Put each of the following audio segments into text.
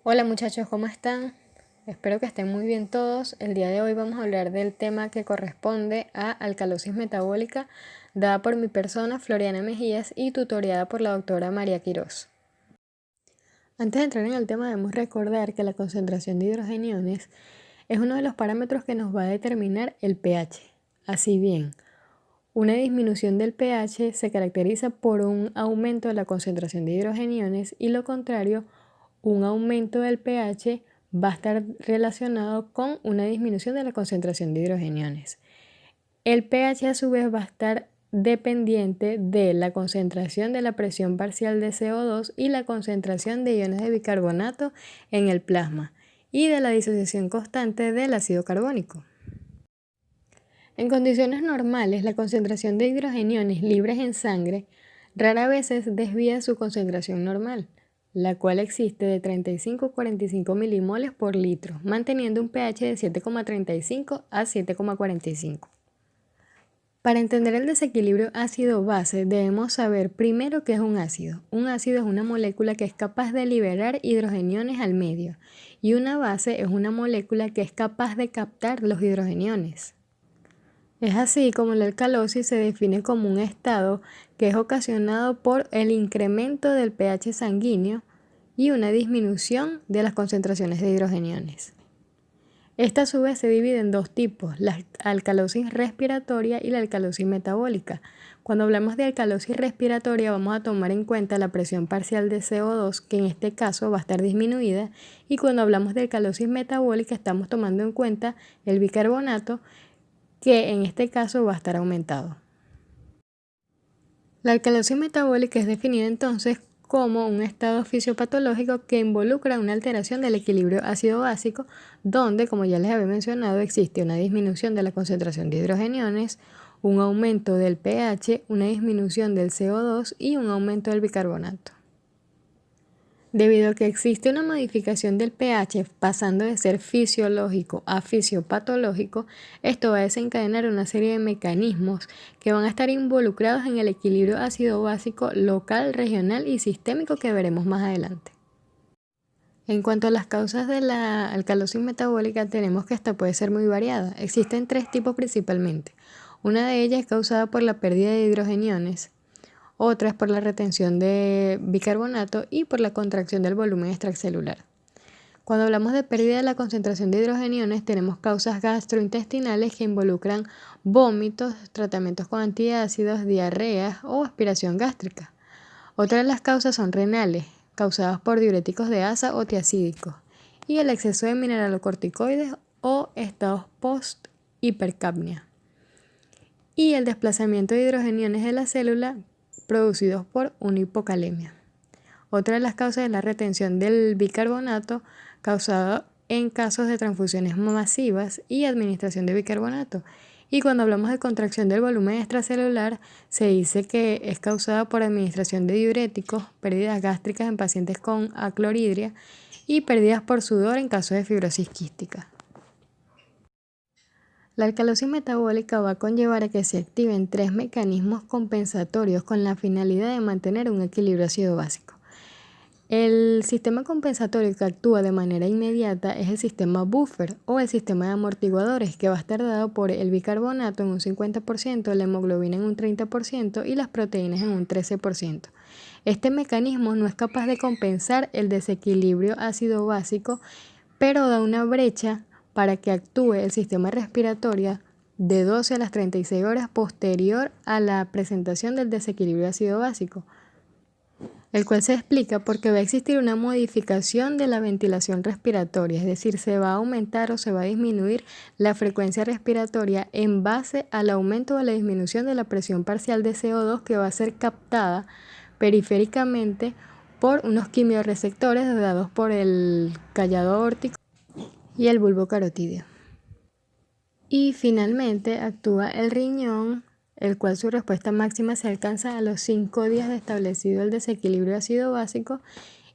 Hola muchachos, ¿cómo están? Espero que estén muy bien todos. El día de hoy vamos a hablar del tema que corresponde a alcalosis metabólica, dada por mi persona, Floriana Mejías, y tutoriada por la doctora María Quirós. Antes de entrar en el tema, debemos recordar que la concentración de hidrogeniones es uno de los parámetros que nos va a determinar el pH. Así bien, una disminución del pH se caracteriza por un aumento de la concentración de hidrogeniones y lo contrario, un aumento del pH va a estar relacionado con una disminución de la concentración de hidrogeniones. El pH a su vez va a estar dependiente de la concentración de la presión parcial de CO2 y la concentración de iones de bicarbonato en el plasma y de la disociación constante del ácido carbónico. En condiciones normales, la concentración de hidrogeniones libres en sangre rara vez desvía su concentración normal, la cual existe de 35 a 45 milimoles por litro, manteniendo un pH de 7,35 a 7,45. Para entender el desequilibrio ácido-base debemos saber primero qué es un ácido. Un ácido es una molécula que es capaz de liberar hidrogeniones al medio y una base es una molécula que es capaz de captar los hidrogeniones. Es así como la alcalosis se define como un estado que es ocasionado por el incremento del pH sanguíneo y una disminución de las concentraciones de hidrogeniones. Esta a su vez se divide en dos tipos, la alcalosis respiratoria y la alcalosis metabólica. Cuando hablamos de alcalosis respiratoria vamos a tomar en cuenta la presión parcial de CO2, que en este caso va a estar disminuida, y cuando hablamos de alcalosis metabólica estamos tomando en cuenta el bicarbonato, que en este caso va a estar aumentado. La alcalosis metabólica es definida entonces como un estado fisiopatológico que involucra una alteración del equilibrio ácido-básico, donde, como ya les había mencionado, existe una disminución de la concentración de hidrogeniones, un aumento del pH, una disminución del CO2 y un aumento del bicarbonato. Debido a que existe una modificación del pH pasando de ser fisiológico a fisiopatológico, esto va a desencadenar una serie de mecanismos que van a estar involucrados en el equilibrio ácido-básico local, regional y sistémico que veremos más adelante. En cuanto a las causas de la alcalosis metabólica, tenemos que esta puede ser muy variada. Existen tres tipos principalmente. Una de ellas es causada por la pérdida de hidrogeniones. Otra es por la retención de bicarbonato y por la contracción del volumen extracelular. Cuando hablamos de pérdida de la concentración de hidrogeniones, tenemos causas gastrointestinales que involucran vómitos, tratamientos con antiácidos, diarreas o aspiración gástrica. Otras de las causas son renales, causadas por diuréticos de asa o tiacídicos, y el exceso de mineralocorticoides o estados post-hipercapnia. Y el desplazamiento de hidrogeniones de la célula producidos por una hipocalemia. Otra de las causas es la retención del bicarbonato causada en casos de transfusiones masivas y administración de bicarbonato. Y cuando hablamos de contracción del volumen extracelular, se dice que es causada por administración de diuréticos, pérdidas gástricas en pacientes con acloridria y pérdidas por sudor en casos de fibrosis quística. La alcalosis metabólica va a conllevar a que se activen tres mecanismos compensatorios con la finalidad de mantener un equilibrio ácido-básico. El sistema compensatorio que actúa de manera inmediata es el sistema buffer o el sistema de amortiguadores, que va a estar dado por el bicarbonato en un 50%, la hemoglobina en un 30% y las proteínas en un 13%. Este mecanismo no es capaz de compensar el desequilibrio ácido-básico, pero da una brecha para que actúe el sistema respiratorio de 12 a las 36 horas posterior a la presentación del desequilibrio ácido-básico, el cual se explica porque va a existir una modificación de la ventilación respiratoria, es decir, se va a aumentar o se va a disminuir la frecuencia respiratoria en base al aumento o a la disminución de la presión parcial de CO2 que va a ser captada periféricamente por unos quimiorreceptores dados por el callado aórtico y el bulbo carotídeo. Y finalmente actúa el riñón, el cual su respuesta máxima se alcanza a los 5 días de establecido el desequilibrio ácido-básico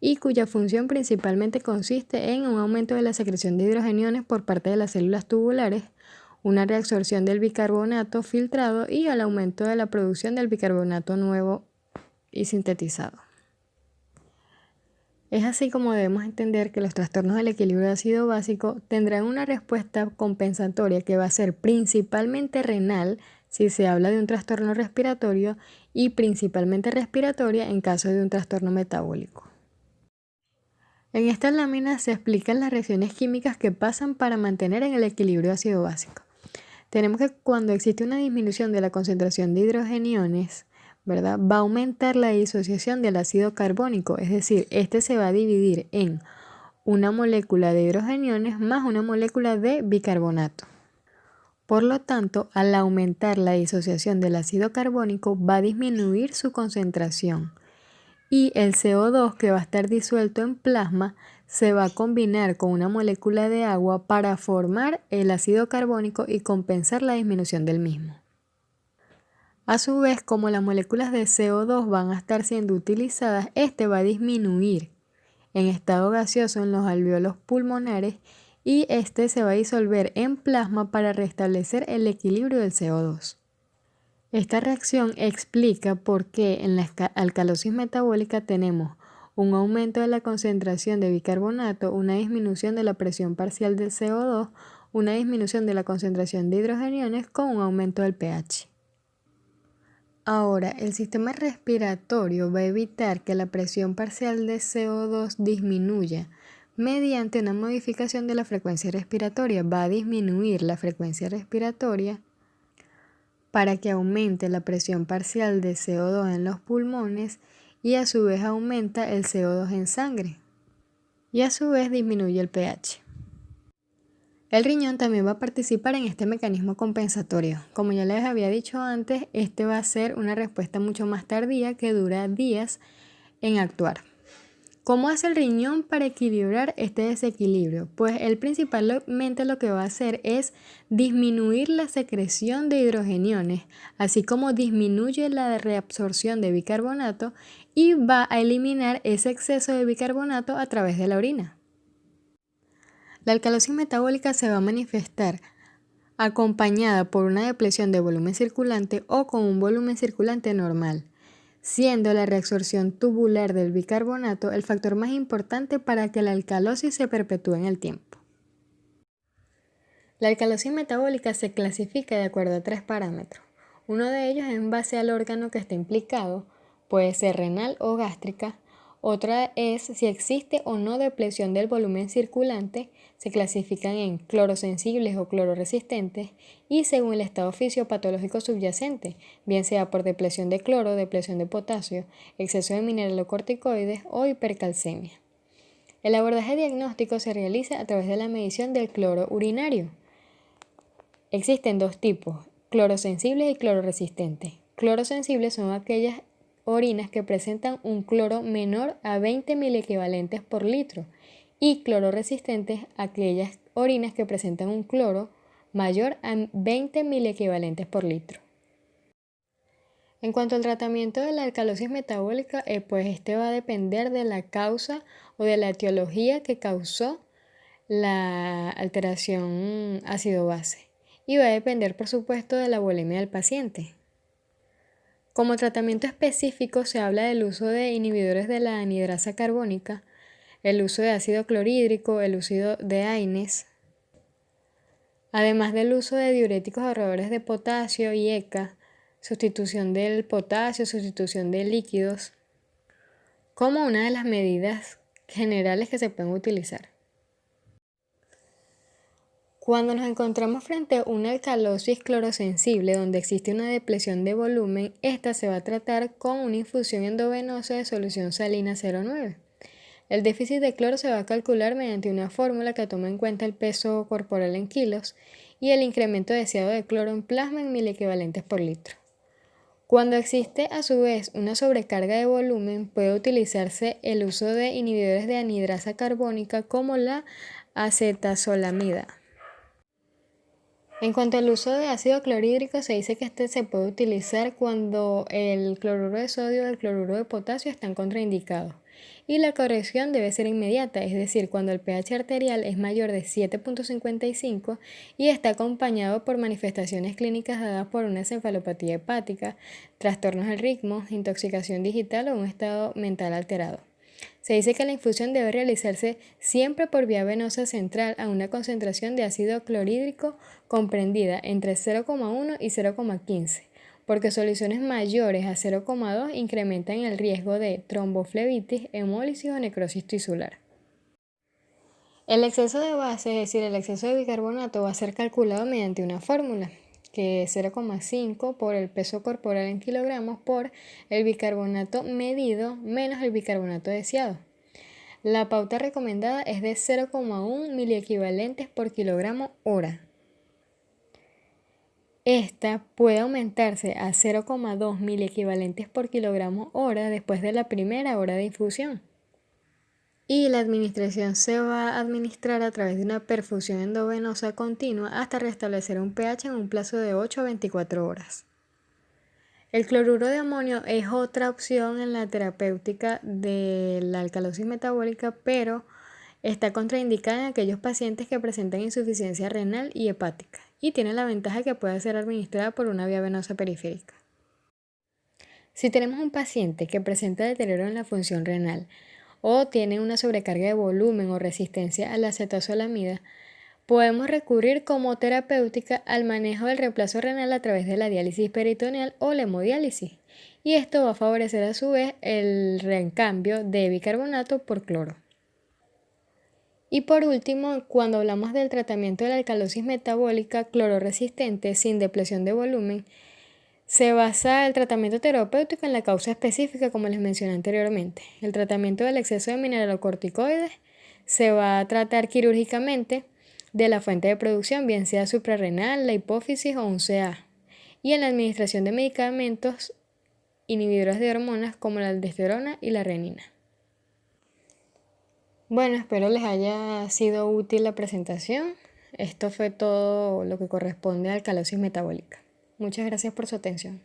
y cuya función principalmente consiste en un aumento de la secreción de hidrogeniones por parte de las células tubulares, una reabsorción del bicarbonato filtrado y el aumento de la producción del bicarbonato nuevo y sintetizado. Es así como debemos entender que los trastornos del equilibrio de ácido básico tendrán una respuesta compensatoria que va a ser principalmente renal si se habla de un trastorno respiratorio y principalmente respiratoria en caso de un trastorno metabólico. En esta lámina se explican las reacciones químicas que pasan para mantener en el equilibrio ácido básico. Tenemos que cuando existe una disminución de la concentración de hidrogeniones, ¿verdad? Va a aumentar la disociación del ácido carbónico, es decir, este se va a dividir en una molécula de hidrogeniones más una molécula de bicarbonato. Por lo tanto, al aumentar la disociación del ácido carbónico, va a disminuir su concentración y el CO2 que va a estar disuelto en plasma se va a combinar con una molécula de agua para formar el ácido carbónico y compensar la disminución del mismo. A su vez, como las moléculas de CO2 van a estar siendo utilizadas, este va a disminuir en estado gaseoso en los alvéolos pulmonares y este se va a disolver en plasma para restablecer el equilibrio del CO2. Esta reacción explica por qué en la alcalosis metabólica tenemos un aumento de la concentración de bicarbonato, una disminución de la presión parcial del CO2, una disminución de la concentración de hidrogeniones con un aumento del pH. Ahora, el sistema respiratorio va a evitar que la presión parcial de CO2 disminuya mediante una modificación de la frecuencia respiratoria. Va a disminuir la frecuencia respiratoria para que aumente la presión parcial de CO2 en los pulmones y a su vez aumenta el CO2 en sangre y a su vez disminuye el pH. El riñón también va a participar en este mecanismo compensatorio. Como ya les había dicho antes, este va a ser una respuesta mucho más tardía que dura días en actuar. ¿Cómo hace el riñón para equilibrar este desequilibrio? Pues él principalmente lo que va a hacer es disminuir la secreción de hidrogeniones, así como disminuye la reabsorción de bicarbonato y va a eliminar ese exceso de bicarbonato a través de la orina. La alcalosis metabólica se va a manifestar acompañada por una depresión de volumen circulante o con un volumen circulante normal, siendo la reabsorción tubular del bicarbonato el factor más importante para que la alcalosis se perpetúe en el tiempo. La alcalosis metabólica se clasifica de acuerdo a 3 parámetros. Uno de ellos es en base al órgano que está implicado, puede ser renal o gástrica. Otra es si existe o no depresión del volumen circulante, se clasifican en clorosensibles o clororesistentes y según el estado fisiopatológico subyacente, bien sea por depresión de cloro, depresión de potasio, exceso de mineralocorticoides o hipercalcemia. El abordaje diagnóstico se realiza a través de la medición del cloro urinario. Existen 2 tipos, clorosensibles y clororesistentes. Clorosensibles son aquellas orinas que presentan un cloro menor a 20 miliequivalentes por litro y clororesistentes aquellas orinas que presentan un cloro mayor a 20 miliequivalentes por litro. En cuanto al tratamiento de la alcalosis metabólica, pues este va a depender de la causa o de la etiología que causó la alteración ácido-base y va a depender, por supuesto, de la bulimia del paciente. Como tratamiento específico se habla del uso de inhibidores de la anhidrasa carbónica, el uso de ácido clorhídrico, el uso de AINES, además del uso de diuréticos ahorradores de potasio y ECA, sustitución del potasio, sustitución de líquidos, como una de las medidas generales que se pueden utilizar. Cuando nos encontramos frente a una alcalosis clorosensible donde existe una depresión de volumen, esta se va a tratar con una infusión endovenosa de solución salina 0,9. El déficit de cloro se va a calcular mediante una fórmula que toma en cuenta el peso corporal en kilos y el incremento deseado de cloro en plasma en miliequivalentes por litro. Cuando existe a su vez una sobrecarga de volumen, puede utilizarse el uso de inhibidores de anhidrasa carbónica como la acetazolamida. En cuanto al uso de ácido clorhídrico, se dice que este se puede utilizar cuando el cloruro de sodio o el cloruro de potasio están contraindicados. Y la corrección debe ser inmediata, es decir, cuando el pH arterial es mayor de 7.55 y está acompañado por manifestaciones clínicas dadas por una encefalopatía hepática, trastornos del ritmo, intoxicación digital o un estado mental alterado. Se dice que la infusión debe realizarse siempre por vía venosa central a una concentración de ácido clorhídrico comprendida entre 0,1 y 0,15, porque soluciones mayores a 0,2 incrementan el riesgo de tromboflebitis, hemólisis o necrosis tisular. El exceso de base, es decir, el exceso de bicarbonato, va a ser calculado mediante una fórmula, que es 0,5 por el peso corporal en kilogramos por el bicarbonato medido menos el bicarbonato deseado. La pauta recomendada es de 0,1 miliequivalentes por kilogramo hora. Esta puede aumentarse a 0,2 miliequivalentes por kilogramo hora después de la primera hora de infusión. Y la administración se va a administrar a través de una perfusión endovenosa continua hasta restablecer un pH en un plazo de 8 a 24 horas. El cloruro de amonio es otra opción en la terapéutica de la alcalosis metabólica, pero está contraindicada en aquellos pacientes que presentan insuficiencia renal y hepática y tiene la ventaja que puede ser administrada por una vía venosa periférica. Si tenemos un paciente que presenta deterioro en la función renal o tiene una sobrecarga de volumen o resistencia a la acetazolamida, podemos recurrir como terapéutica al manejo del reemplazo renal a través de la diálisis peritoneal o la hemodiálisis, y esto va a favorecer a su vez el recambio de bicarbonato por cloro. Y por último, cuando hablamos del tratamiento de la alcalosis metabólica clororesistente sin depleción de volumen, se basa el tratamiento terapéutico en la causa específica, como les mencioné anteriormente. El tratamiento del exceso de mineralocorticoides se va a tratar quirúrgicamente de la fuente de producción, bien sea suprarrenal, la hipófisis o un CA. Y en la administración de medicamentos inhibidores de hormonas como la aldosterona y la renina. Bueno, espero les haya sido útil la presentación. Esto fue todo lo que corresponde a alcalosis metabólica. Muchas gracias por su atención.